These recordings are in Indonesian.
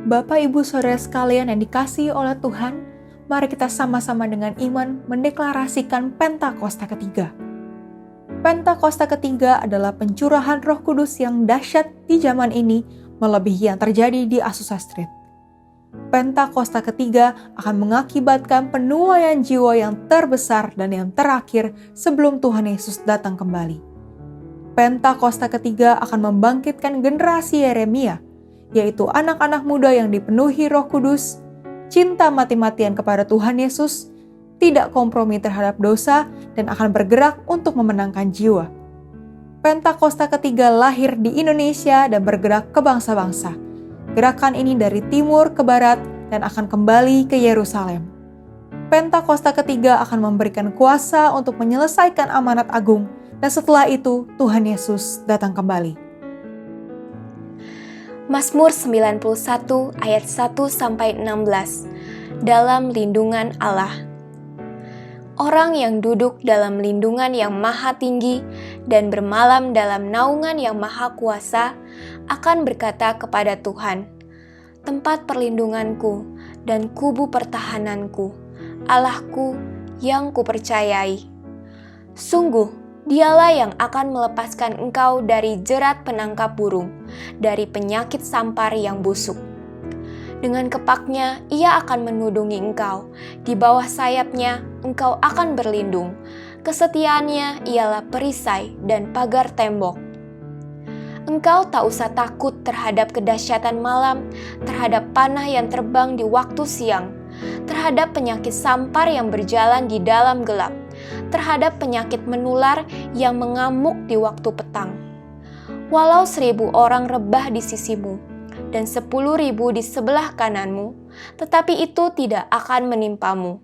Bapak, Ibu, Saudara sekalian yang dikasihi oleh Tuhan, mari kita sama-sama dengan iman mendeklarasikan Pentakosta ketiga. Pentakosta ketiga adalah pencurahan Roh Kudus yang dahsyat di zaman ini, melebihi yang terjadi di Azusa Street. Pentakosta ketiga akan mengakibatkan penuaian jiwa yang terbesar dan yang terakhir sebelum Tuhan Yesus datang kembali. Pentakosta ketiga akan membangkitkan generasi Yeremia, yaitu anak-anak muda yang dipenuhi Roh Kudus, cinta mati-matian kepada Tuhan Yesus, tidak kompromi terhadap dosa, dan akan bergerak untuk memenangkan jiwa. Pentakosta ketiga lahir di Indonesia dan bergerak ke bangsa-bangsa. Gerakan ini dari timur ke barat dan akan kembali ke Yerusalem. Pentakosta ketiga akan memberikan kuasa untuk menyelesaikan amanat agung, dan setelah itu Tuhan Yesus datang kembali. Mazmur 91 ayat 1-16. Dalam lindungan Allah. Orang yang duduk dalam lindungan yang maha tinggi dan bermalam dalam naungan yang maha kuasa akan berkata kepada Tuhan, tempat perlindunganku dan kubu pertahananku, Allahku yang kupercayai. Sungguh, Dialah yang akan melepaskan engkau dari jerat penangkap burung, dari penyakit sampar yang busuk. Dengan kepaknya, ia akan menudungi engkau. Di bawah sayapnya, engkau akan berlindung. Kesetiaannya ialah perisai dan pagar tembok. Engkau tak usah takut terhadap kedahsyatan malam, terhadap panah yang terbang di waktu siang, terhadap penyakit sampar yang berjalan di dalam gelap, terhadap penyakit menular yang mengamuk di waktu petang. Walau 1.000 orang rebah di sisimu dan 10.000 di sebelah kananmu, tetapi itu tidak akan menimpamu.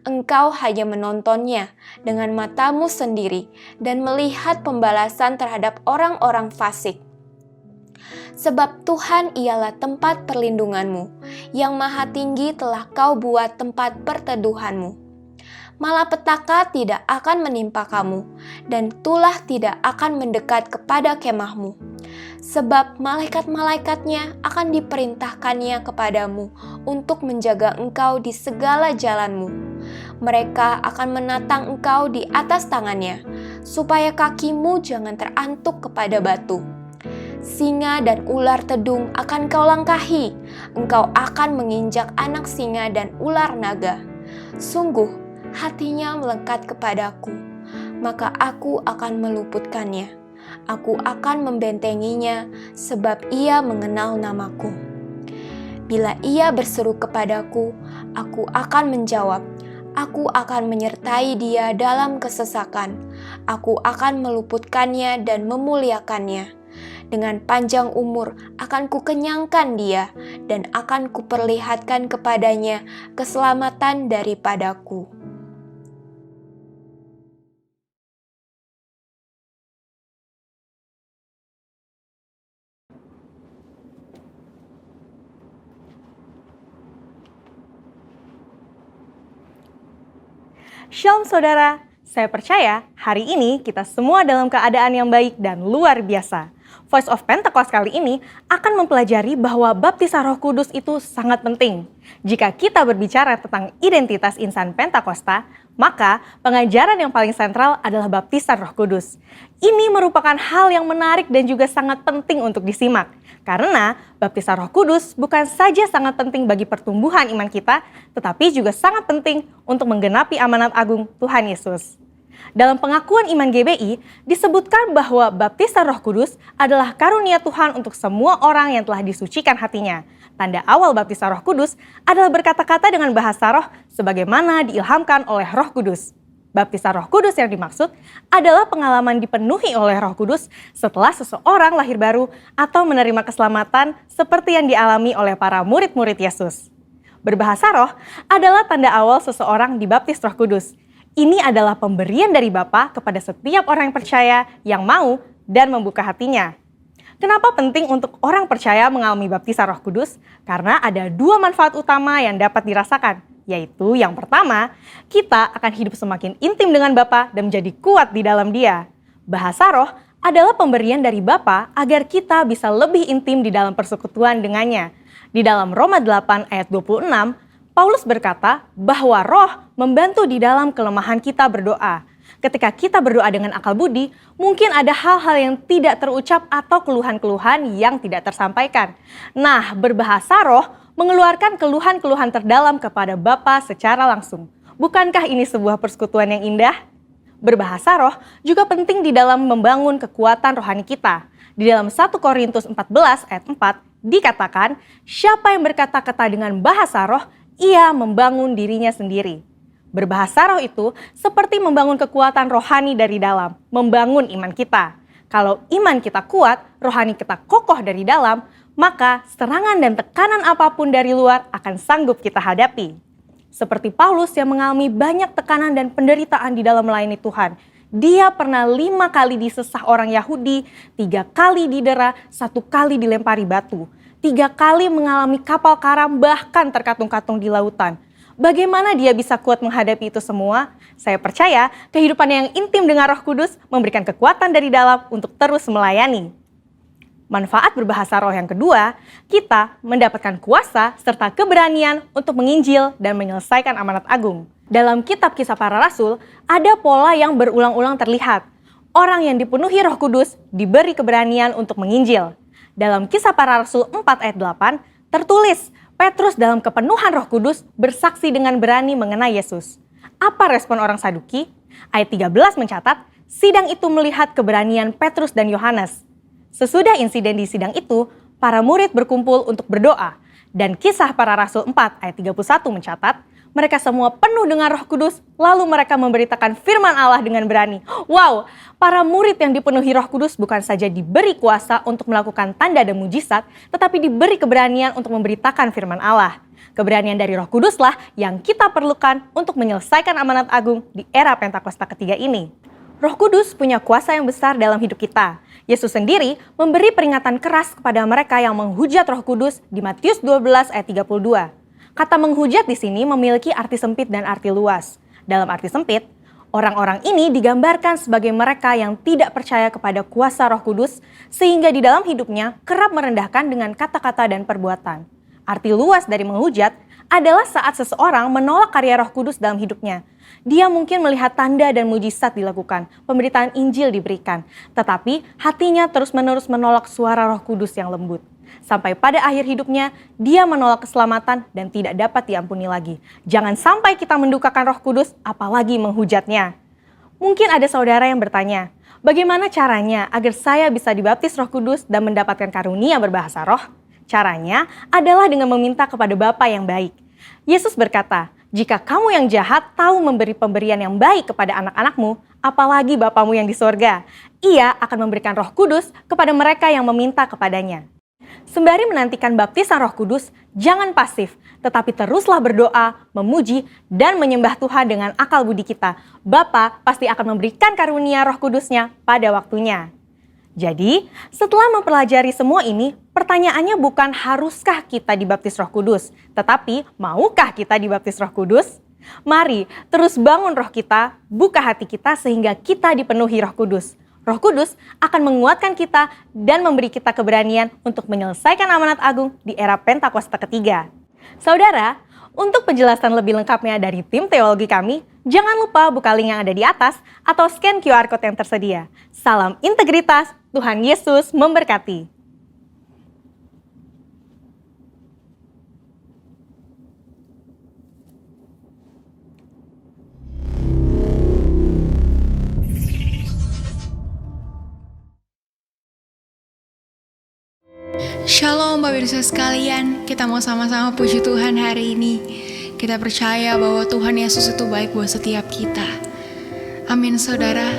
Engkau hanya menontonnya dengan matamu sendiri dan melihat pembalasan terhadap orang-orang fasik. Sebab Tuhan ialah tempat perlindunganmu, yang maha tinggi telah kau buat tempat perteduhanmu. Malapetaka tidak akan menimpa kamu, dan tulah tidak akan mendekat kepada kemahmu. Sebab malaikat-malaikatnya akan diperintahkannya kepadamu untuk menjaga engkau di segala jalanmu. Mereka akan menatang engkau di atas tangannya, supaya kakimu jangan terantuk kepada batu. Singa dan ular tedung akan kau langkahi, engkau akan menginjak anak singa dan ular naga. Sungguh, hatinya melekat kepadaku, maka aku akan meluputkannya. Aku akan membentenginya, sebab ia mengenal namaku. Bila ia berseru kepadaku, aku akan menjawab. Aku akan menyertai dia dalam kesesakan. Aku akan meluputkannya dan memuliakannya. Dengan panjang umur akan kukenyangkan dia, dan akan kuperlihatkan kepadanya keselamatan daripadaku. Shalom saudara, saya percaya hari ini kita semua dalam keadaan yang baik dan luar biasa. Voice of Pentecost kali ini akan mempelajari bahwa baptisan Roh Kudus itu sangat penting. Jika kita berbicara tentang identitas insan Pentakosta, maka pengajaran yang paling sentral adalah baptisan Roh Kudus. Ini merupakan hal yang menarik dan juga sangat penting untuk disimak. Karena baptisan Roh Kudus bukan saja sangat penting bagi pertumbuhan iman kita, tetapi juga sangat penting untuk menggenapi amanat agung Tuhan Yesus. Dalam pengakuan iman GBI, disebutkan bahwa baptisan Roh Kudus adalah karunia Tuhan untuk semua orang yang telah disucikan hatinya. Tanda awal baptisan Roh Kudus adalah berkata-kata dengan bahasa roh sebagaimana diilhamkan oleh Roh Kudus. Baptisan Roh Kudus yang dimaksud adalah pengalaman dipenuhi oleh Roh Kudus setelah seseorang lahir baru atau menerima keselamatan seperti yang dialami oleh para murid-murid Yesus. Berbahasa roh adalah tanda awal seseorang dibaptis Roh Kudus. Ini adalah pemberian dari Bapa kepada setiap orang yang percaya yang mau dan membuka hatinya. Kenapa penting untuk orang percaya mengalami baptisan Roh Kudus? Karena ada dua manfaat utama yang dapat dirasakan, yaitu yang pertama, kita akan hidup semakin intim dengan Bapa dan menjadi kuat di dalam Dia. Bahasa roh adalah pemberian dari Bapa agar kita bisa lebih intim di dalam persekutuan dengannya. Di dalam Roma 8 ayat 26, Paulus berkata bahwa Roh membantu di dalam kelemahan kita berdoa. Ketika kita berdoa dengan akal budi, mungkin ada hal-hal yang tidak terucap atau keluhan-keluhan yang tidak tersampaikan. Nah, berbahasa roh mengeluarkan keluhan-keluhan terdalam kepada Bapa secara langsung. Bukankah ini sebuah persekutuan yang indah? Berbahasa roh juga penting di dalam membangun kekuatan rohani kita. Di dalam 1 Korintus 14 ayat 4 dikatakan, siapa yang berkata-kata dengan bahasa roh, ia membangun dirinya sendiri. Berbahasa roh itu seperti membangun kekuatan rohani dari dalam, membangun iman kita. Kalau iman kita kuat, rohani kita kokoh dari dalam, maka serangan dan tekanan apapun dari luar akan sanggup kita hadapi. Seperti Paulus yang mengalami banyak tekanan dan penderitaan di dalam melayani Tuhan. Dia pernah 5 kali disesah orang Yahudi, 3 kali didera, 1 kali dilempari batu. 3 kali mengalami kapal karam bahkan terkatung-katung di lautan. Bagaimana dia bisa kuat menghadapi itu semua? Saya percaya kehidupan yang intim dengan Roh Kudus memberikan kekuatan dari dalam untuk terus melayani. Manfaat berbahasa roh yang kedua, kita mendapatkan kuasa serta keberanian untuk menginjil dan menyelesaikan amanat agung. Dalam kitab Kisah Para Rasul, ada pola yang berulang-ulang terlihat. Orang yang dipenuhi Roh Kudus diberi keberanian untuk menginjil. Dalam Kisah Para Rasul 4 ayat 8, tertulis, Petrus dalam kepenuhan Roh Kudus bersaksi dengan berani mengenai Yesus. Apa respon orang Saduki? Ayat 13 mencatat, sidang itu melihat keberanian Petrus dan Yohanes. Sesudah insiden di sidang itu, para murid berkumpul untuk berdoa. Dan Kisah Para Rasul 4 ayat 31 mencatat, mereka semua penuh dengan Roh Kudus, lalu mereka memberitakan firman Allah dengan berani. Wow, para murid yang dipenuhi Roh Kudus bukan saja diberi kuasa untuk melakukan tanda dan mujizat, tetapi diberi keberanian untuk memberitakan firman Allah. Keberanian dari Roh Kuduslah yang kita perlukan untuk menyelesaikan amanat agung di era Pentakosta ketiga ini. Roh Kudus punya kuasa yang besar dalam hidup kita. Yesus sendiri memberi peringatan keras kepada mereka yang menghujat Roh Kudus di Matius 12 ayat 32. Kata menghujat di sini memiliki arti sempit dan arti luas. Dalam arti sempit, orang-orang ini digambarkan sebagai mereka yang tidak percaya kepada kuasa Roh Kudus sehingga di dalam hidupnya kerap merendahkan dengan kata-kata dan perbuatan. Arti luas dari menghujat adalah saat seseorang menolak karya Roh Kudus dalam hidupnya. Dia mungkin melihat tanda dan mujizat dilakukan, pemberitaan Injil diberikan, tetapi hatinya terus-menerus menolak suara Roh Kudus yang lembut. Sampai pada akhir hidupnya, dia menolak keselamatan dan tidak dapat diampuni lagi. Jangan sampai kita mendukakan Roh Kudus, apalagi menghujatnya. Mungkin ada saudara yang bertanya, bagaimana caranya agar saya bisa dibaptis Roh Kudus dan mendapatkan karunia berbahasa roh? Caranya adalah dengan meminta kepada Bapa yang baik. Yesus berkata, jika kamu yang jahat tahu memberi pemberian yang baik kepada anak-anakmu, apalagi Bapamu yang di sorga, Ia akan memberikan Roh Kudus kepada mereka yang meminta kepadanya. Sembari menantikan baptisan Roh Kudus, jangan pasif, tetapi teruslah berdoa, memuji, dan menyembah Tuhan dengan akal budi kita. Bapa pasti akan memberikan karunia Roh Kudus-Nya pada waktunya. Jadi, setelah mempelajari semua ini, pertanyaannya bukan haruskah kita dibaptis Roh Kudus, tetapi maukah kita dibaptis Roh Kudus? Mari terus bangun roh kita, buka hati kita sehingga kita dipenuhi Roh Kudus. Roh Kudus akan menguatkan kita dan memberi kita keberanian untuk menyelesaikan amanat agung di era Pentakosta ketiga. Saudara, untuk penjelasan lebih lengkapnya dari tim teologi kami, jangan lupa buka link yang ada di atas atau scan QR Code yang tersedia. Salam integritas, Tuhan Yesus memberkati. Shalom Bapak Ibu sekalian, kita mau sama-sama puji Tuhan hari ini. Kita percaya bahwa Tuhan Yesus itu baik buat setiap kita. Amin saudara,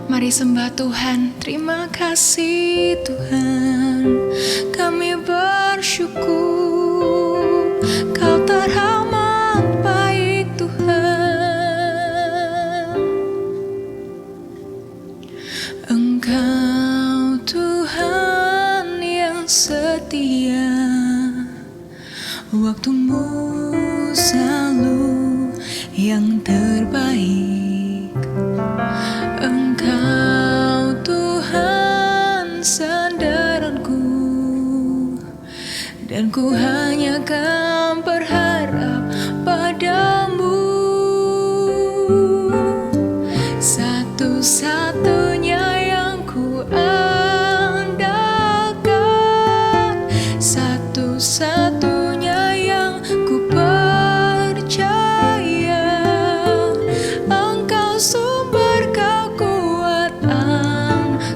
mari sembah Tuhan. Terima kasih Tuhan, kami bersyukur Kau teramat baik Tuhan. Engkau Tuhan yang setia, waktumu selalu yang terbaik. Engkau Tuhan sandaranku dan ku hanya akan berharap padamu. Satu-satunya yang ku andalkan, satu-satunya yang ku percaya. Engkau sumber kekuatan,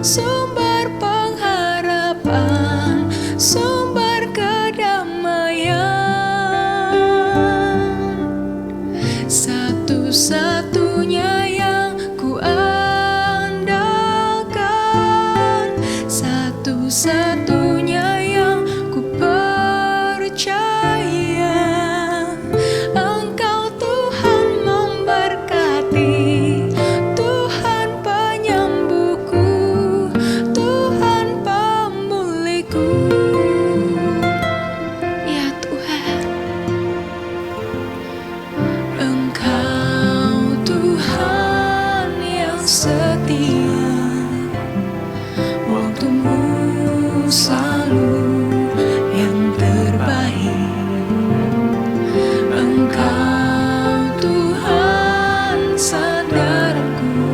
sumber pengharapan, sumber kedamaian. Satu-satunya yang ku andalkan, satu-satunya yang ku percaya. Engkau Tuhan memberkati, Tuhan penyembuhku, Tuhan pemulihku. Ya Tuhan, Engkau Tuhan yang setia, waktumu selalu yang terbaik. Engkau Tuhan sadarku,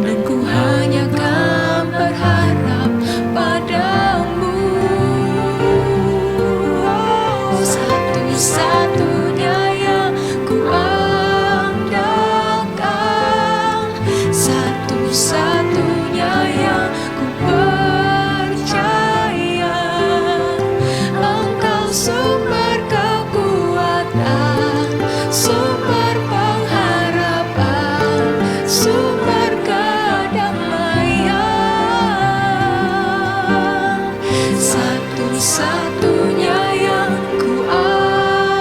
dan ku hanya akan berharap padamu. Oh, satu-satunya yang ku andalkan, satu-satunya yang ku percaya. Engkau sumber kekuatan, sumber pengharapan, sumber kedamaian. Satu-satunya yang ku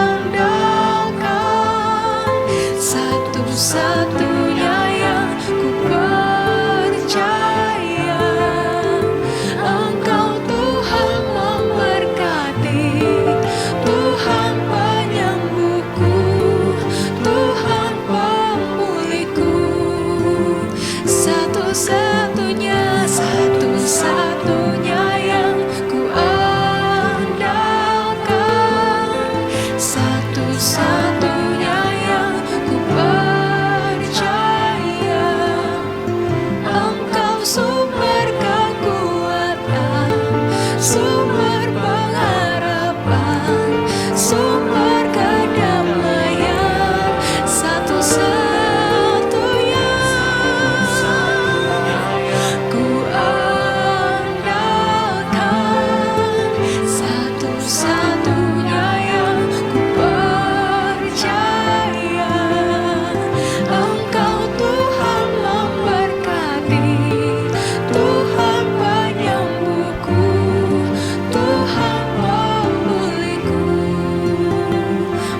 andalkan, satu-satunya yang ku percaya. Engkau Tuhan memberkati, Tuhan penyembuhku, Tuhan pemulihku. Satu-satunya, satu-satunya yang ku andalkan, satu-satunya yang ku percaya. Engkau sumber kekuatan, sumber pengharapan, sumber kedamaian. Satu-satunya ku andalkan, satu-satunya yang ku percaya. Engkau Tuhan memberkati, Tuhan penyembuhku, Tuhan pemulihku.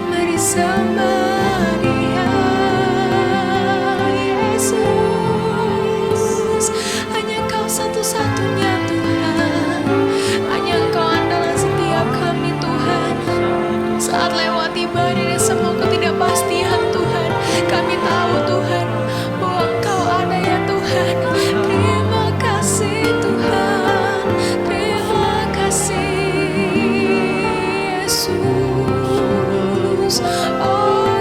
Mari sembah Dia, Yesus. Hanya Kau satu-satunya Tuhan, hanya Engkau andalan setiap kami Tuhan. Saat lewati badai dan semua ketidakpastian Tuhan, kami tahu Tuhan bahwa Engkau ada ya Tuhan. Terima kasih Tuhan, terima kasih Yesus. Oh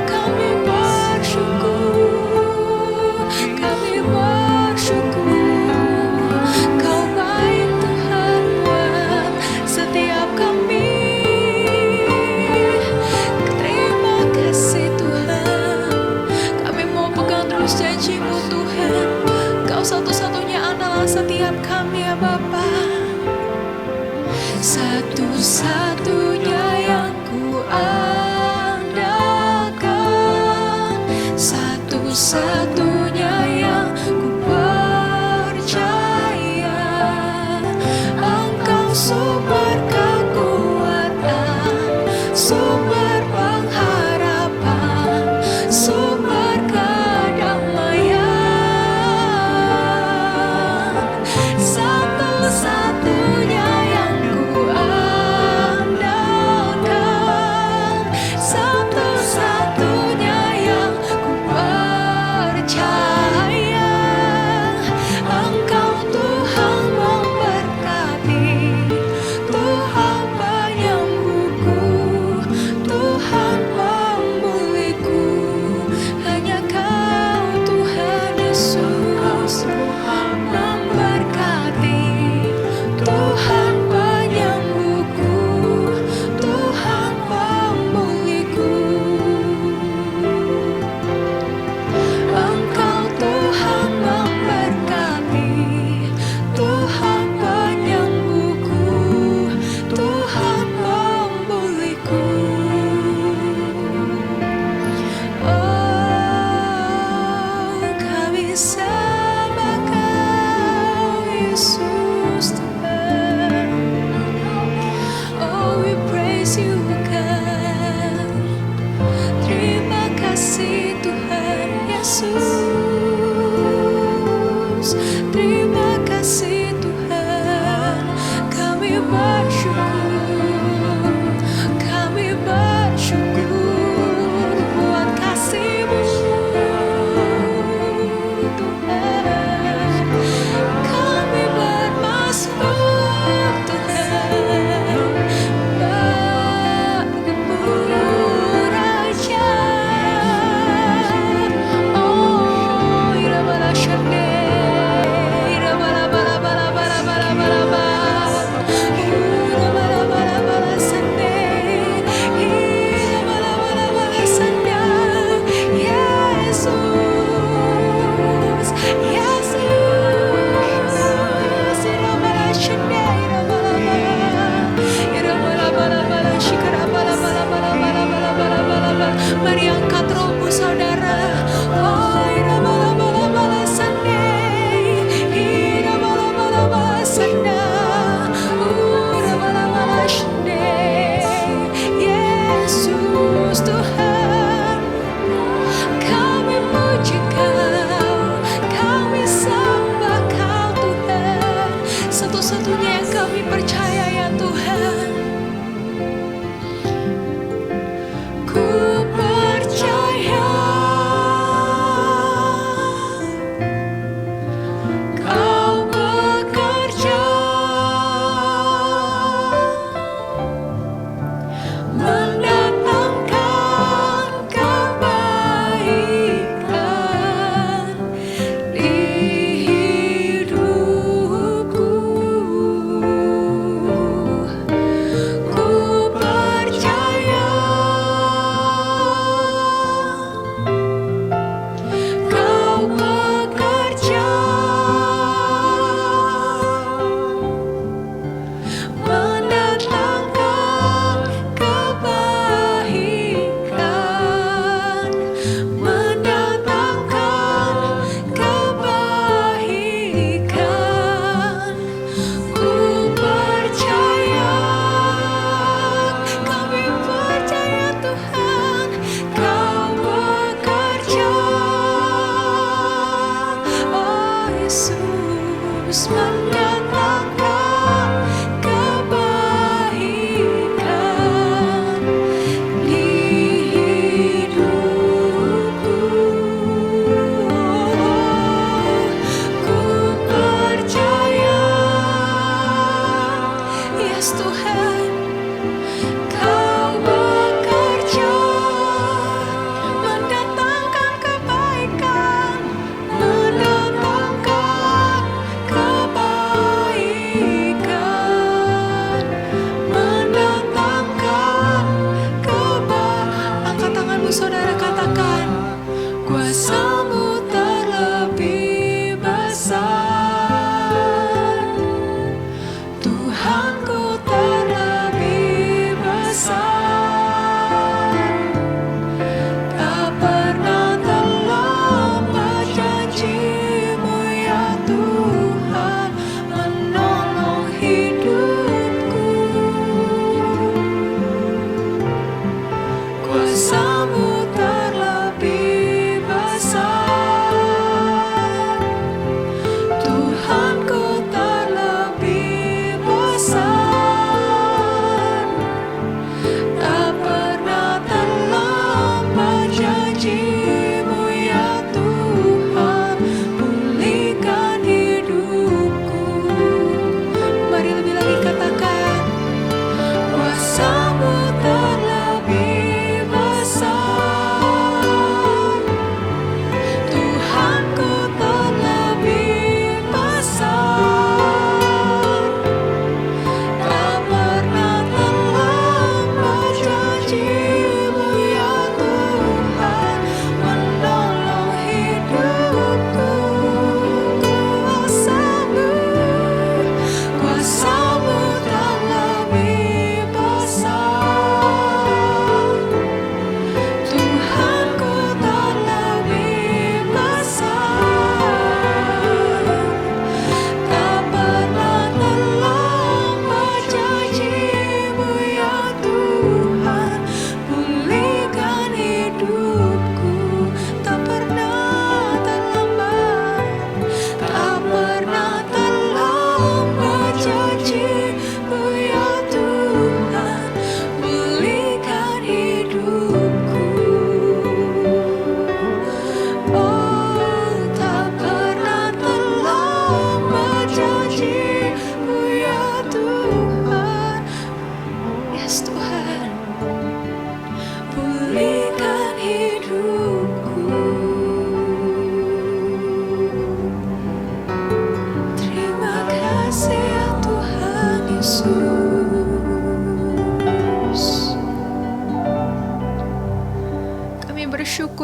Yesus. Terima kasih Tuhan, kami bersyukur, kami bersyukur buat kasih-Mu Tuhan. Kami bermasmur Tuhan, bagimu Raja. Oh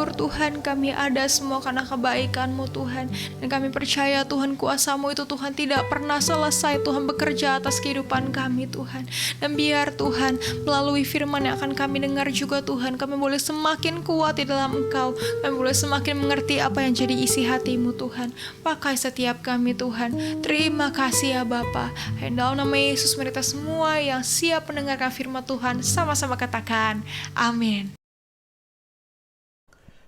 bersyukur Tuhan, kami ada semua karena kebaikan-Mu Tuhan. Dan kami percaya Tuhan, kuasa-Mu itu Tuhan tidak pernah selesai Tuhan bekerja atas kehidupan kami Tuhan. Dan biar Tuhan melalui firman yang akan kami dengar juga Tuhan, kami boleh semakin kuat di dalam Engkau. Kami boleh semakin mengerti apa yang jadi isi hati-Mu Tuhan. Pakai setiap kami Tuhan. Terima kasih ya Bapa. Dalam nama Yesus mereka semua yang siap mendengarkan firman Tuhan sama-sama katakan amin.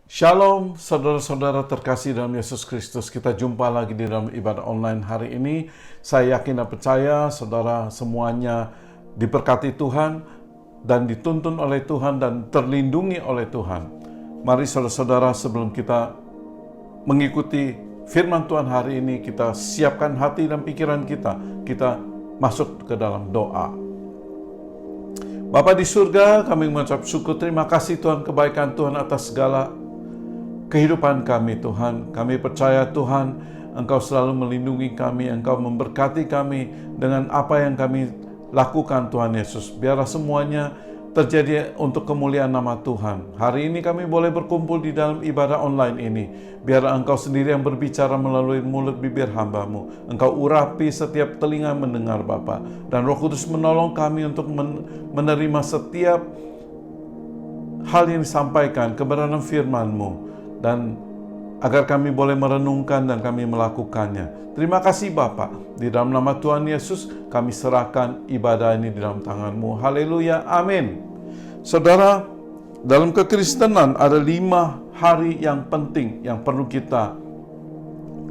Shalom saudara-saudara terkasih dalam Yesus Kristus. Kita jumpa lagi di dalam ibadah online hari ini. Saya yakin dan percaya saudara semuanya diberkati Tuhan dan dituntun oleh Tuhan dan terlindungi oleh Tuhan. Mari saudara-saudara, sebelum kita mengikuti firman Tuhan hari ini, kita siapkan hati dan pikiran kita. Kita masuk ke dalam doa. Bapa di surga, kami mengucap syukur, terima kasih Tuhan, kebaikan Tuhan atas segala kehidupan kami Tuhan. Kami percaya Tuhan, Engkau selalu melindungi kami, Engkau memberkati kami dengan apa yang kami lakukan Tuhan Yesus. Biarlah semuanya terjadi untuk kemuliaan nama Tuhan. Hari ini kami boleh berkumpul di dalam ibadah online ini. Biarlah Engkau sendiri yang berbicara melalui mulut bibir hamba-Mu. Engkau urapi setiap telinga mendengar Bapa. Dan Roh Kudus menolong kami untuk menerima setiap hal yang disampaikan, kebenaran firman-Mu. Dan agar kami boleh merenungkan dan kami melakukannya. Terima kasih Bapa. Di dalam nama Tuhan Yesus kami serahkan ibadah ini di dalam tangan-Mu. Haleluya, amin. Saudara, dalam kekristenan ada 5 hari yang penting yang perlu kita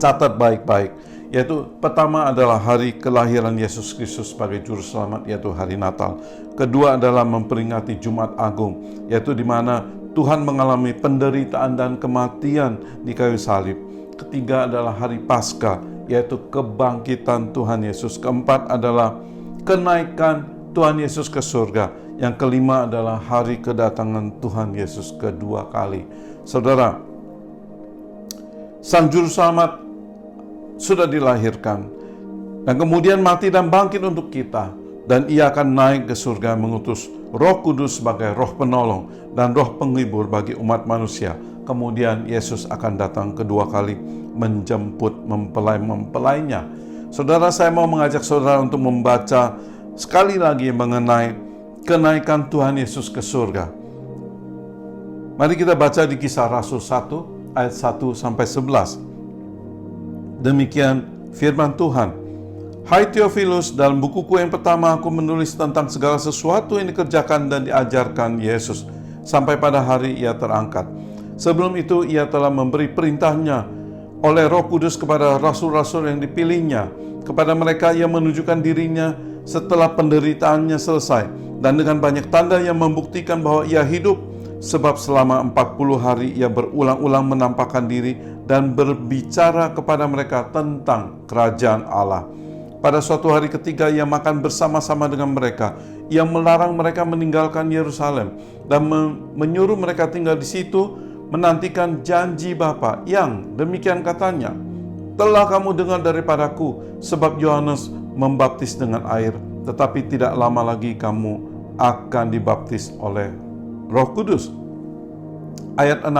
catat baik-baik. Yaitu pertama adalah hari kelahiran Yesus Kristus sebagai Juru Selamat, yaitu hari Natal. Kedua adalah memperingati Jumat Agung, yaitu di mana Tuhan mengalami penderitaan dan kematian di kayu salib. Ketiga adalah hari Paskah, yaitu kebangkitan Tuhan Yesus. Keempat adalah kenaikan Tuhan Yesus ke surga. Yang kelima adalah hari kedatangan Tuhan Yesus kedua kali. Saudara, Sang Juru Selamat sudah dilahirkan dan kemudian mati dan bangkit untuk kita. Dan Ia akan naik ke surga mengutus Roh Kudus sebagai roh penolong dan roh penghibur bagi umat manusia. Kemudian Yesus akan datang kedua kali menjemput mempelai-mempelainya. Saudara, saya mau mengajak saudara untuk membaca sekali lagi mengenai kenaikan Tuhan Yesus ke surga. Mari kita baca di Kisah Rasul 1 ayat 1 sampai 11. Demikian firman Tuhan. Hai Theophilus, dalam bukuku yang pertama aku menulis tentang segala sesuatu yang dikerjakan dan diajarkan Yesus sampai pada hari Ia terangkat. Sebelum itu Ia telah memberi perintahnya oleh Roh Kudus kepada rasul-rasul yang dipilihnya. Kepada mereka Ia menunjukkan dirinya setelah penderitaannya selesai, dan dengan banyak tanda yang membuktikan bahwa Ia hidup. Sebab selama 40 hari Ia berulang-ulang menampakkan diri dan berbicara kepada mereka tentang kerajaan Allah. Pada suatu hari ketiga Ia makan bersama-sama dengan mereka. Ia melarang mereka meninggalkan Yerusalem dan menyuruh mereka tinggal di situ, menantikan janji Bapa yang demikian katanya, telah kamu dengar daripadaku, sebab Yohanes membaptis dengan air, tetapi tidak lama lagi kamu akan dibaptis oleh Roh Kudus. Ayat 6.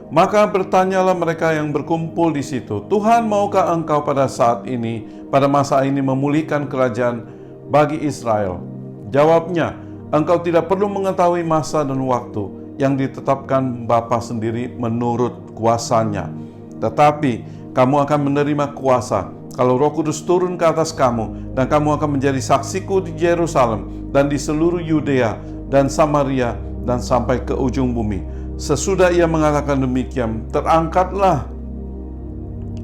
Maka bertanyalah mereka yang berkumpul di situ, Tuhan, maukah Engkau pada saat ini, pada masa ini memulihkan kerajaan bagi Israel? Jawabnya, Engkau tidak perlu mengetahui masa dan waktu yang ditetapkan Bapa sendiri menurut kuasanya. Tetapi kamu akan menerima kuasa kalau Roh Kudus turun ke atas kamu, dan kamu akan menjadi saksiku di Yerusalem dan di seluruh Yudea dan Samaria dan sampai ke ujung bumi. Sesudah Ia mengatakan demikian, terangkatlah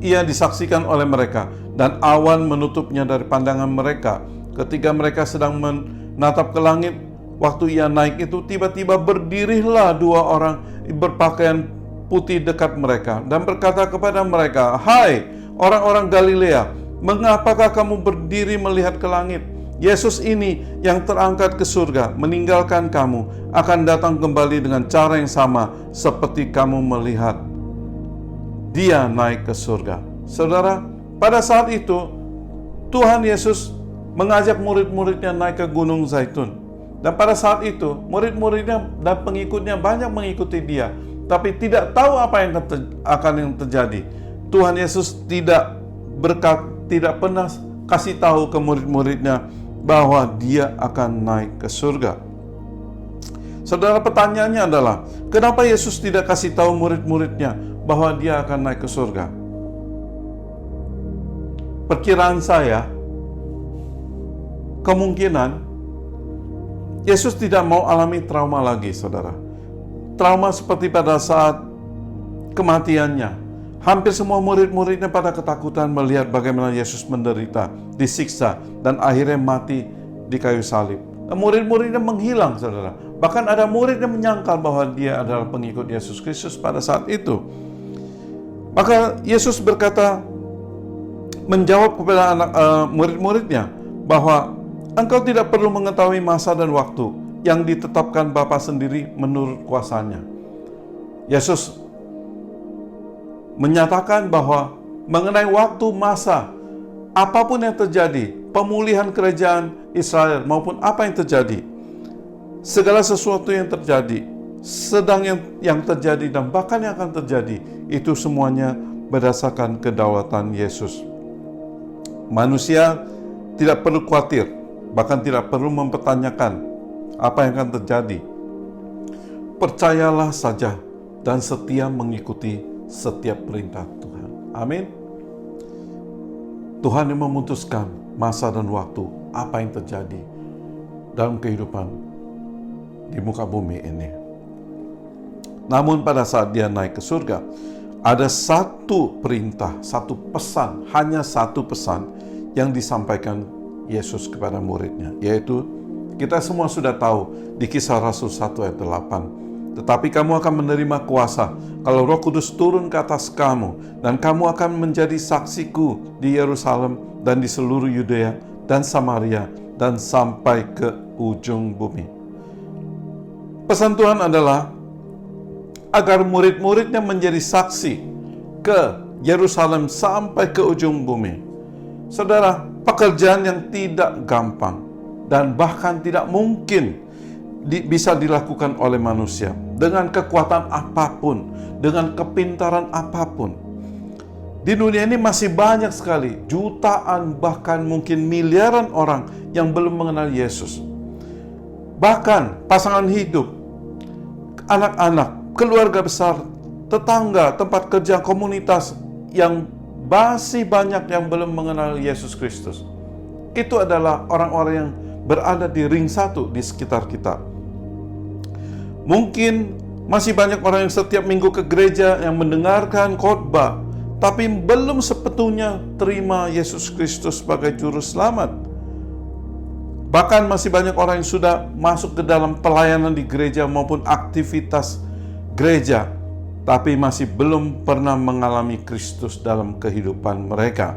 Ia disaksikan oleh mereka, dan awan menutupnya dari pandangan mereka. Ketika mereka sedang menatap ke langit, waktu Ia naik itu, tiba-tiba berdirilah 2 orang berpakaian putih dekat mereka, dan berkata kepada mereka, Hai orang-orang Galilea, mengapakah kamu berdiri melihat ke langit? Yesus ini yang terangkat ke surga, meninggalkan kamu, akan datang kembali dengan cara yang sama seperti kamu melihat Dia naik ke surga. Saudara, pada saat itu Tuhan Yesus mengajak murid-muridnya naik ke Gunung Zaitun. Dan pada saat itu murid-muridnya dan pengikutnya banyak mengikuti Dia. tapi tidak tahu apa yang akan terjadi. Tuhan Yesus tidak pernah kasih tahu ke murid-muridnya bahwa dia akan naik ke surga. Saudara, pertanyaannya adalah, kenapa Yesus tidak kasih tahu murid-muridnya bahwa dia akan naik ke surga? Perkiraan saya, kemungkinan Yesus tidak mau alami trauma lagi, saudara. Trauma seperti pada saat kematiannya. Hampir semua murid-muridnya pada ketakutan melihat bagaimana Yesus menderita, disiksa, dan akhirnya mati di kayu salib. Murid-muridnya menghilang, saudara. Bahkan ada murid yang menyangkal bahwa dia adalah pengikut Yesus Kristus pada saat itu. Maka Yesus berkata, menjawab kepada murid-muridnya bahwa engkau tidak perlu mengetahui masa dan waktu yang ditetapkan Bapa sendiri menurut kuasanya. Yesus menyatakan bahwa mengenai waktu, masa, apapun yang terjadi, pemulihan kerajaan Israel maupun apa yang terjadi, segala sesuatu yang terjadi, sedang yang terjadi dan bahkan yang akan terjadi, itu semuanya berdasarkan kedaulatan Yesus. Manusia tidak perlu khawatir, bahkan tidak perlu mempertanyakan apa yang akan terjadi. Percayalah saja dan setia mengikuti setiap perintah Tuhan. Amin. Tuhan yang memutuskan masa dan waktu apa yang terjadi dalam kehidupan di muka bumi ini. Namun pada saat dia naik ke surga, ada satu perintah, satu pesan, hanya satu pesan yang disampaikan Yesus kepada muridnya, yaitu kita semua sudah tahu di Kisah Rasul 1 ayat 8. Tetapi kamu akan menerima kuasa kalau Roh Kudus turun ke atas kamu, dan kamu akan menjadi saksiku di Yerusalem dan di seluruh Yudea dan Samaria dan sampai ke ujung bumi. Pesan Tuhan adalah agar murid-muridnya menjadi saksi ke Yerusalem sampai ke ujung bumi. Saudara, pekerjaan yang tidak gampang dan bahkan tidak mungkin bisa dilakukan oleh manusia dengan kekuatan apapun, dengan kepintaran apapun. Di dunia ini masih banyak sekali, jutaan bahkan mungkin miliaran orang yang belum mengenal Yesus. Bahkan pasangan hidup, anak-anak, keluarga besar, tetangga, tempat kerja, komunitas yang masih banyak yang belum mengenal Yesus Kristus. Itu adalah orang-orang yang berada di ring satu di sekitar kita. Mungkin masih banyak orang yang setiap minggu ke gereja yang mendengarkan khotbah, tapi belum sepenuhnya terima Yesus Kristus sebagai juru selamat. Bahkan masih banyak orang yang sudah masuk ke dalam pelayanan di gereja maupun aktivitas gereja, tapi masih belum pernah mengalami Kristus dalam kehidupan mereka.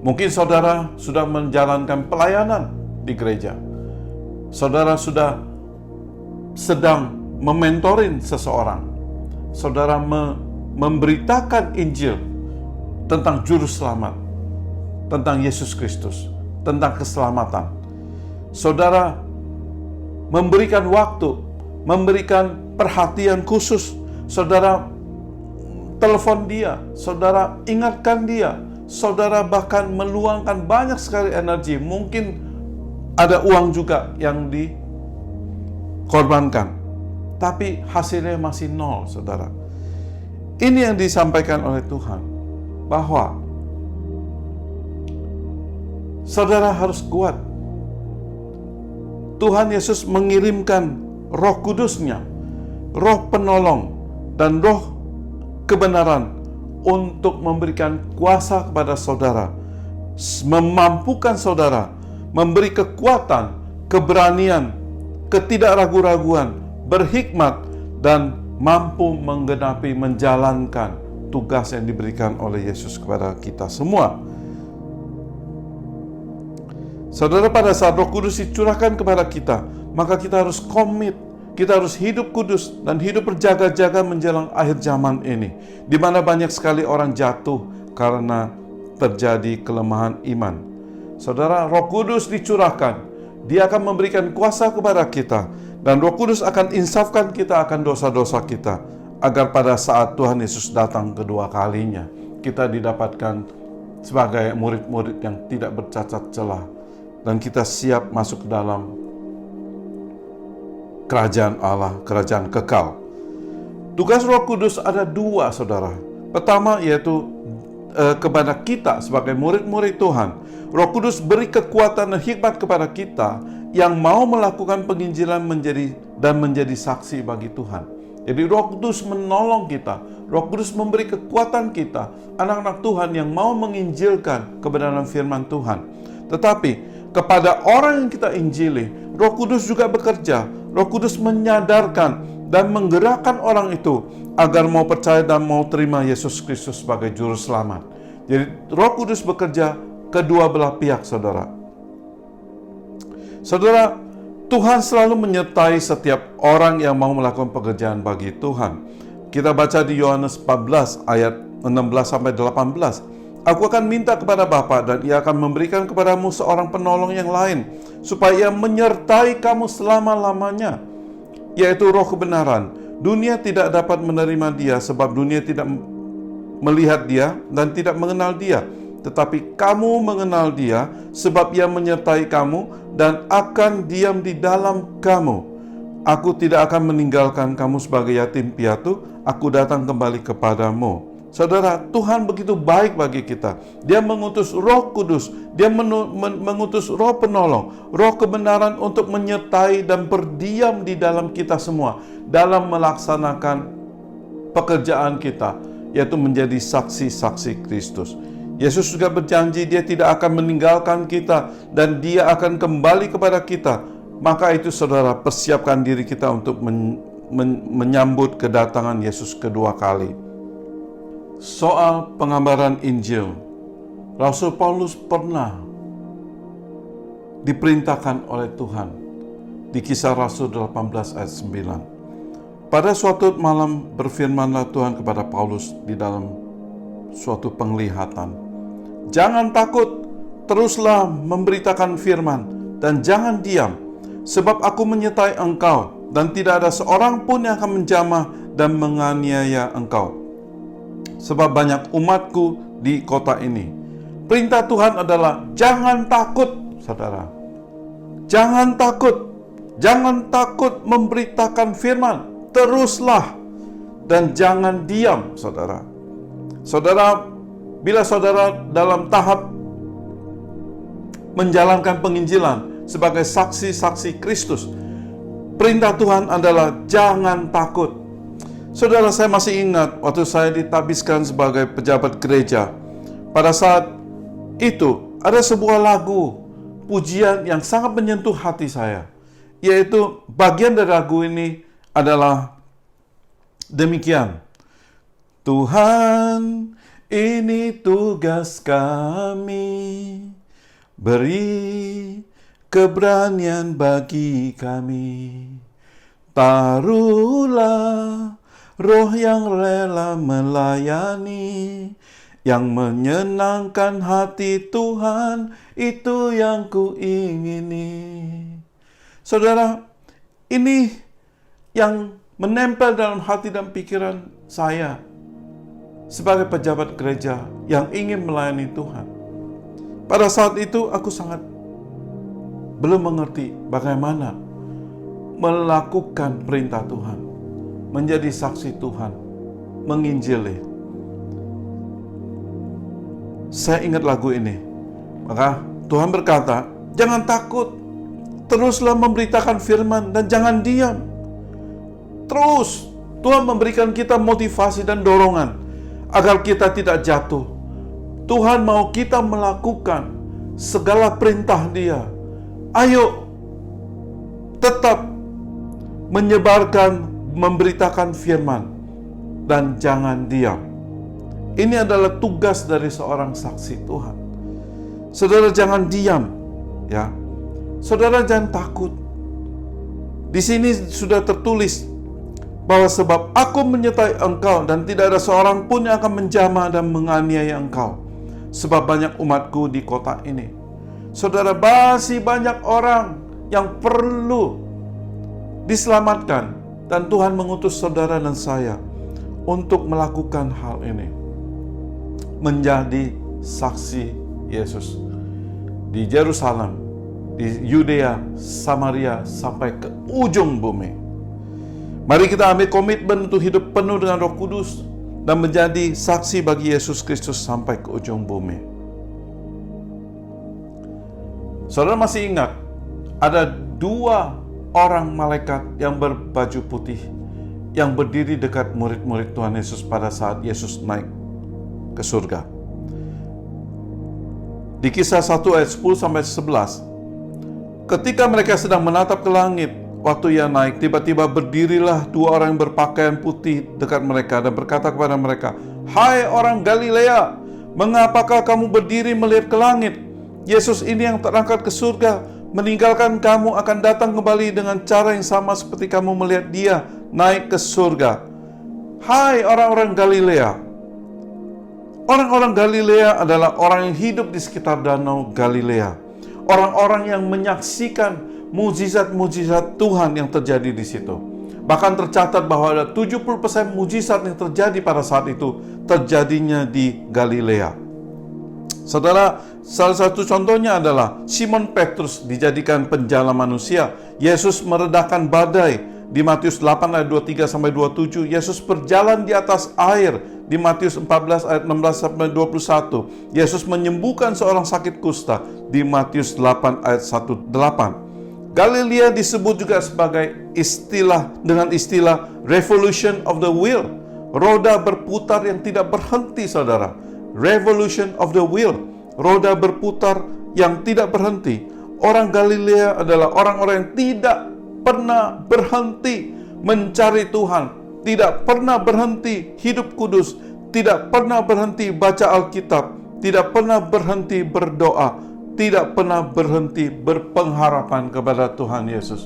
Mungkin saudara sudah menjalankan pelayanan di gereja. Saudara sudah sedang mementorin seseorang. Saudara memberitakan Injil tentang juru selamat, tentang Yesus Kristus, tentang keselamatan. Saudara memberikan waktu, memberikan perhatian khusus. Saudara telepon dia, saudara ingatkan dia, saudara bahkan meluangkan banyak sekali energi. Mungkin ada uang juga yang dikorbankan, tapi hasilnya masih nol, saudara. Ini yang disampaikan oleh Tuhan, bahwa saudara harus kuat. Tuhan Yesus mengirimkan Roh Kudus-Nya, Roh penolong dan Roh kebenaran untuk memberikan kuasa kepada saudara, memampukan saudara, memberi kekuatan, keberanian, ketidakragu-raguan, berhikmat, dan mampu menggenapi, menjalankan tugas yang diberikan oleh Yesus kepada kita semua. Saudara, pada saat Roh Kudus dicurahkan kepada kita, maka kita harus komit, kita harus hidup kudus dan hidup berjaga-jaga menjelang akhir zaman ini, di mana banyak sekali orang jatuh karena terjadi kelemahan iman. Saudara, Roh Kudus dicurahkan, Dia akan memberikan kuasa kepada kita, Dan Roh Kudus akan insafkan kita akan dosa-dosa kita, agar pada saat Tuhan Yesus datang kedua kalinya, kita didapatkan sebagai murid-murid yang tidak bercacat celah, dan kita siap masuk ke dalam kerajaan Allah, kerajaan kekal. Tugas Roh Kudus ada dua, saudara. Pertama yaitu kepada kita sebagai murid-murid Tuhan. Roh Kudus beri kekuatan dan hikmat kepada kita yang mau melakukan penginjilan menjadi saksi bagi Tuhan. Jadi Roh Kudus menolong kita. Roh Kudus memberi kekuatan kita, anak-anak Tuhan yang mau menginjilkan kebenaran firman Tuhan. Tetapi kepada orang yang kita injili, Roh Kudus juga bekerja. Roh Kudus menyadarkan dan menggerakkan orang itu agar mau percaya dan mau terima Yesus Kristus sebagai juru selamat. Jadi Roh Kudus bekerja kedua belah pihak, saudara. Saudara, Tuhan selalu menyertai setiap orang yang mau melakukan pekerjaan bagi Tuhan. Kita baca di Yohanes 14 ayat 16-18. Aku akan minta kepada Bapa dan Ia akan memberikan kepadamu seorang penolong yang lain, supaya Ia menyertai kamu selama-lamanya, yaitu Roh kebenaran. Dunia tidak dapat menerima Dia sebab dunia tidak melihat Dia dan tidak mengenal Dia. Tetapi kamu mengenal Dia sebab Ia menyertai kamu dan akan diam di dalam kamu. Aku tidak akan meninggalkan kamu sebagai yatim piatu. Aku datang kembali kepadamu. Saudara, Tuhan begitu baik bagi kita. Dia mengutus Roh Kudus. Dia mengutus Roh penolong, Roh kebenaran untuk menyertai dan berdiam di dalam kita semua dalam melaksanakan pekerjaan kita, yaitu menjadi saksi-saksi Kristus. Yesus juga berjanji Dia tidak akan meninggalkan kita dan Dia akan kembali kepada kita. Maka itu, saudara, persiapkan diri kita untuk menyambut kedatangan Yesus kedua kali. Soal pengambaran Injil, Rasul Paulus pernah diperintahkan oleh Tuhan di Kisah Rasul 18 ayat 9. Pada suatu malam berfirmanlah Tuhan kepada Paulus di dalam suatu penglihatan, "Jangan takut, teruslah memberitakan firman dan jangan diam, sebab aku menyertai engkau dan tidak ada seorang pun yang akan menjamah dan menganiaya engkau. Sebab banyak umatku di kota ini." Perintah Tuhan adalah jangan takut, saudara. Jangan takut. Jangan takut memberitakan firman. Teruslah dan jangan diam, saudara. Saudara, bila saudara dalam tahap menjalankan penginjilan sebagai saksi-saksi Kristus, perintah Tuhan adalah jangan takut. Saudara, saya masih ingat waktu saya ditabiskan sebagai pejabat gereja. Pada saat itu ada sebuah lagu pujian yang sangat menyentuh hati saya. Yaitu bagian dari lagu ini adalah demikian. Tuhan, ini tugas kami, beri keberanian bagi kami. Taruhlah Roh yang rela melayani, yang menyenangkan hati Tuhan, itu yang kuingini. Saudara, ini yang menempel dalam hati dan pikiran saya sebagai pejabat gereja yang ingin melayani Tuhan. Pada saat itu aku sangat belum mengerti bagaimana melakukan perintah Tuhan, menjadi saksi Tuhan, menginjili. Saya ingat lagu ini. Maka Tuhan berkata, jangan takut, teruslah memberitakan firman dan jangan diam. Terus Tuhan memberikan kita motivasi dan dorongan agar kita tidak jatuh. Tuhan mau kita melakukan segala perintah Dia. Ayo tetap menyebarkan, memberitakan firman dan jangan diam. Ini adalah tugas dari seorang saksi Tuhan. Saudara, jangan diam, ya. Saudara, jangan takut. Di sini sudah tertulis bahwa sebab aku menyertai engkau dan tidak ada seorang pun yang akan menjamah dan menganiaya engkau. Sebab banyak umatku di kota ini. Saudara, masih banyak orang yang perlu diselamatkan, dan Tuhan mengutus saudara dan saya untuk melakukan hal ini. Menjadi saksi Yesus di Yerusalem, di Yudea, Samaria, sampai ke ujung bumi. Mari kita ambil komitmen untuk hidup penuh dengan Roh Kudus dan menjadi saksi bagi Yesus Kristus sampai ke ujung bumi. Saudara masih ingat, ada 2 orang malaikat yang berbaju putih yang berdiri dekat murid-murid Tuhan Yesus pada saat Yesus naik ke surga. Di Kisah 1 ayat 10-11, ketika mereka sedang menatap ke langit, waktu ia naik, tiba-tiba berdirilah 2 orang yang berpakaian putih dekat mereka dan berkata kepada mereka, "Hai orang Galilea, mengapakah kamu berdiri melihat ke langit? Yesus ini yang terangkat ke surga, meninggalkan kamu akan datang kembali dengan cara yang sama seperti kamu melihat dia naik ke surga." Hai orang-orang Galilea. Orang-orang Galilea adalah orang yang hidup di sekitar danau Galilea. Orang-orang yang menyaksikan mujizat-mujizat Tuhan yang terjadi di situ. Bahkan tercatat bahwa ada 70% mujizat yang terjadi pada saat itu terjadinya di Galilea. Saudara, salah satu contohnya adalah Simon Petrus dijadikan penjala manusia. Yesus meredakan badai di Matius 8 ayat 23-27. Yesus berjalan di atas air di Matius 14 ayat 16-21. Yesus menyembuhkan seorang sakit kusta di Matius 8 ayat 1-8. Galilea disebut juga sebagai istilah revolution of the wheel. Roda berputar yang tidak berhenti, saudara. Revolution of the wheel. Roda berputar yang tidak berhenti. Orang Galilea adalah orang-orang yang tidak pernah berhenti mencari Tuhan, tidak pernah berhenti hidup kudus, tidak pernah berhenti baca Alkitab, tidak pernah berhenti berdoa, tidak pernah berhenti berpengharapan kepada Tuhan Yesus.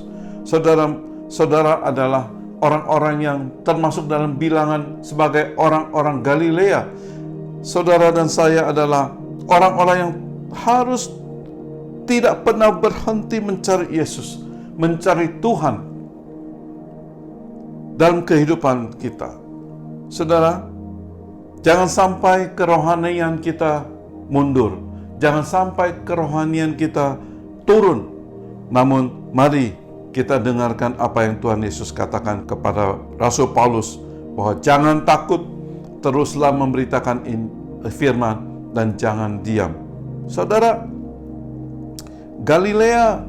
Saudara adalah orang-orang yang termasuk dalam bilangan sebagai orang-orang Galilea. Saudara dan saya adalah orang-orang yang harus tidak pernah berhenti mencari Yesus, mencari Tuhan dalam kehidupan kita. Saudara, jangan sampai kerohanian kita mundur. Jangan sampai kerohanian kita turun. Namun, mari kita dengarkan apa yang Tuhan Yesus katakan kepada Rasul Paulus, bahwa jangan takut, teruslah memberitakan firman dan jangan diam. Saudara, Galilea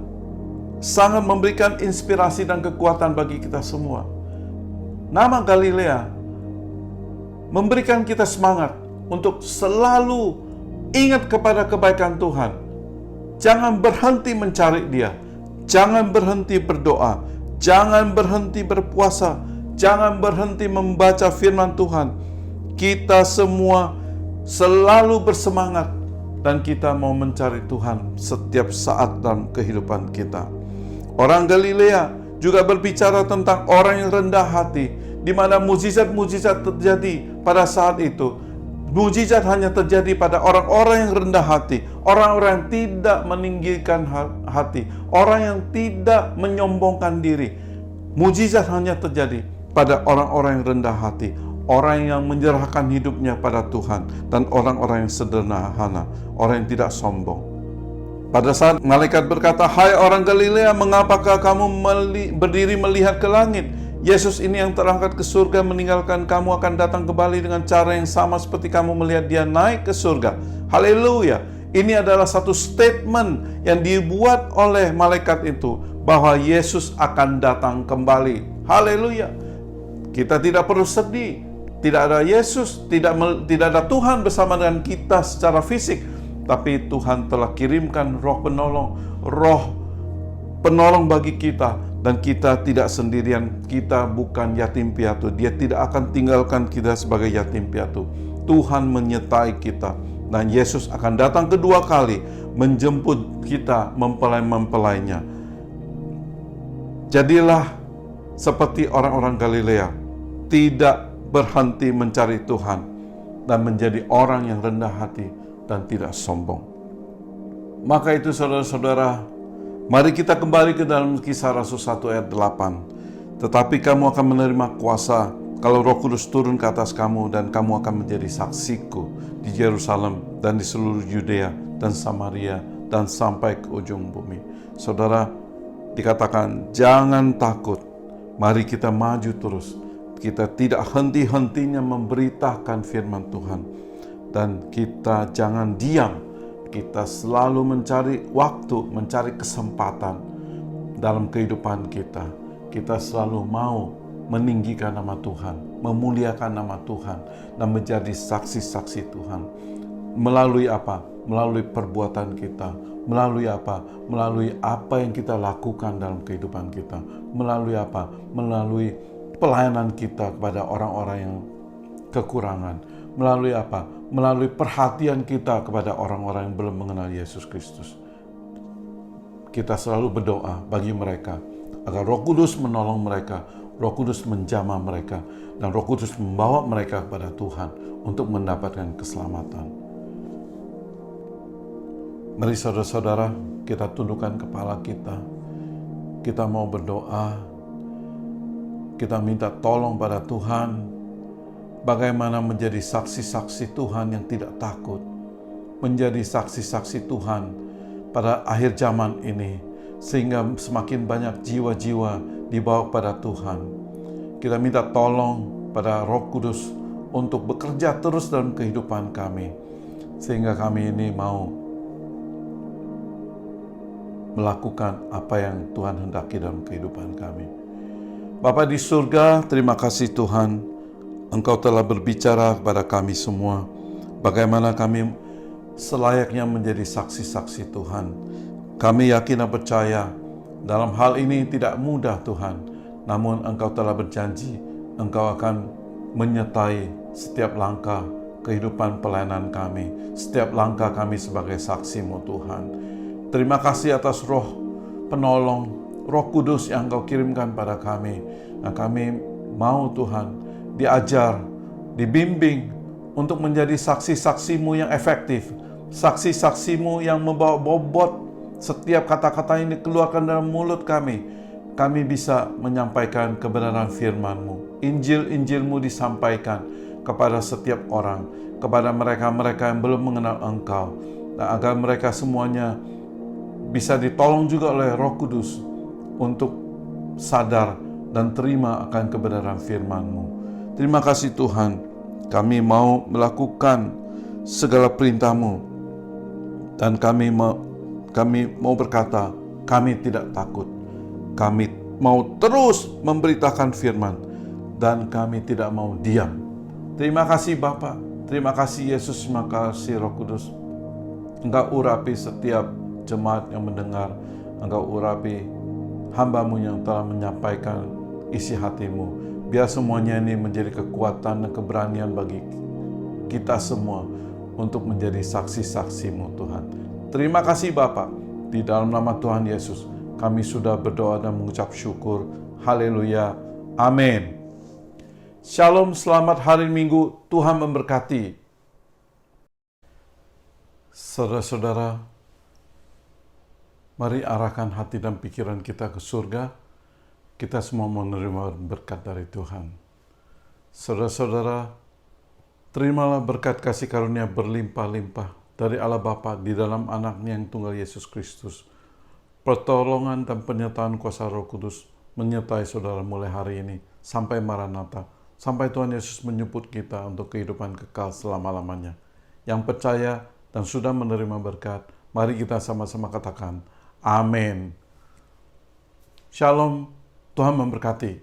sangat memberikan inspirasi dan kekuatan bagi kita semua. Nama Galilea memberikan kita semangat untuk selalu ingat kepada kebaikan Tuhan. Jangan berhenti mencari Dia. Jangan berhenti berdoa. Jangan berhenti berpuasa. Jangan berhenti membaca firman Tuhan. Kita semua selalu bersemangat dan kita mau mencari Tuhan setiap saat dalam kehidupan kita. Orang Galilea juga berbicara tentang orang yang rendah hati, di mana mujizat-mujizat terjadi pada saat itu. Mujizat hanya terjadi pada orang-orang yang rendah hati, orang-orang yang tidak meninggikan hati, orang yang tidak menyombongkan diri. Mujizat hanya terjadi pada orang-orang yang rendah hati, orang yang menyerahkan hidupnya pada Tuhan, dan orang-orang yang sederhana, orang yang tidak sombong. Pada saat malaikat berkata, "Hai orang Galilea, mengapakah kamu berdiri melihat ke langit? Yesus ini yang terangkat ke surga, meninggalkan kamu akan datang kembali dengan cara yang sama seperti kamu melihat dia naik ke surga." Haleluya. Ini adalah satu statement yang dibuat oleh malaikat itu, bahwa Yesus akan datang kembali. Haleluya. Kita tidak perlu sedih. Tidak ada Yesus, tidak ada Tuhan bersama dengan kita secara fisik. Tapi Tuhan telah kirimkan roh penolong bagi kita. Dan kita tidak sendirian, kita bukan yatim piatu. Dia tidak akan tinggalkan kita sebagai yatim piatu. Tuhan menyertai kita. Dan Yesus akan datang kedua kali menjemput kita mempelai-mempelainya. Jadilah seperti orang-orang Galilea, tidak berhenti mencari Tuhan dan menjadi orang yang rendah hati dan tidak sombong. Maka itu saudara-saudara, mari kita kembali ke dalam Kisah Rasul 1 ayat 8. Tetapi kamu akan menerima kuasa kalau Roh Kudus turun ke atas kamu, dan kamu akan menjadi saksiku di Yerusalem dan di seluruh Yudea dan Samaria dan sampai ke ujung bumi. Saudara, dikatakan jangan takut. Mari kita maju terus. Kita tidak henti-hentinya memberitakan firman Tuhan. Dan kita jangan diam. Kita selalu mencari waktu, mencari kesempatan dalam kehidupan kita. Kita selalu mau meninggikan nama Tuhan, memuliakan nama Tuhan, dan menjadi saksi-saksi Tuhan. Melalui apa? Melalui perbuatan kita. Melalui apa? Melalui apa yang kita lakukan dalam kehidupan kita. Melalui apa? Melalui pelayanan kita kepada orang-orang yang kekurangan. Melalui apa? Melalui perhatian kita kepada orang-orang yang belum mengenal Yesus Kristus. Kita selalu berdoa bagi mereka, agar Roh Kudus menolong mereka, Roh Kudus menjamah mereka, dan Roh Kudus membawa mereka kepada Tuhan untuk mendapatkan keselamatan. Mari saudara-saudara, kita tundukkan kepala kita. Kita mau berdoa. Kita minta tolong pada Tuhan. Bagaimana menjadi saksi-saksi Tuhan yang tidak takut. Menjadi saksi-saksi Tuhan pada akhir zaman ini. Sehingga semakin banyak jiwa-jiwa dibawa pada Tuhan. Kita minta tolong pada Roh Kudus untuk bekerja terus dalam kehidupan kami. Sehingga kami ini mau melakukan apa yang Tuhan hendaki dalam kehidupan kami. Bapa di surga, terima kasih Tuhan. Engkau telah berbicara kepada kami semua. Bagaimana kami selayaknya menjadi saksi-saksi Tuhan. Kami yakin dan percaya dalam hal ini tidak mudah Tuhan. Namun Engkau telah berjanji, Engkau akan menyertai setiap langkah kehidupan pelayanan kami, setiap langkah kami sebagai saksi-Mu Tuhan. Terima kasih atas Roh penolong, Roh Kudus yang Engkau kirimkan pada kami. Nah, kami mau Tuhan diajar, dibimbing untuk menjadi saksi-saksi-Mu yang efektif, saksi-saksi-Mu yang membawa bobot setiap kata-kata yang dikeluarkan dalam mulut kami. Kami bisa menyampaikan kebenaran firman-Mu. Injil-Injil-Mu disampaikan kepada setiap orang, kepada mereka-mereka yang belum mengenal Engkau, dan agar mereka semuanya bisa ditolong juga oleh Roh Kudus untuk sadar dan terima akan kebenaran firman-Mu. Terima kasih Tuhan, kami mau melakukan segala perintah-Mu, dan kami mau berkata, kami tidak takut. Kami mau terus memberitakan firman, dan kami tidak mau diam. Terima kasih Bapa, terima kasih Yesus, terima kasih Roh Kudus. Engkau urapi setiap jemaat yang mendengar. Engkau urapi hamba-Mu yang telah menyampaikan isi hati-Mu. Biar semuanya ini menjadi kekuatan dan keberanian bagi kita semua untuk menjadi saksi-saksi-Mu Tuhan. Terima kasih Bapa. Di dalam nama Tuhan Yesus kami sudah berdoa dan mengucap syukur. Haleluya. Amin. Shalom, selamat hari Minggu. Tuhan memberkati. Saudara-saudara, mari arahkan hati dan pikiran kita ke surga. Kita semua menerima berkat dari Tuhan. Saudara-saudara, terimalah berkat kasih karunia berlimpah-limpah dari Allah Bapa di dalam Anaknya yang tunggal Yesus Kristus. Pertolongan dan penyertaan kuasa Roh Kudus menyertai saudara mulai hari ini sampai Maranatha, sampai Tuhan Yesus menjemput kita untuk kehidupan kekal selama-lamanya. Yang percaya dan sudah menerima berkat, mari kita sama-sama katakan, amin. Shalom, Tuhan memberkati.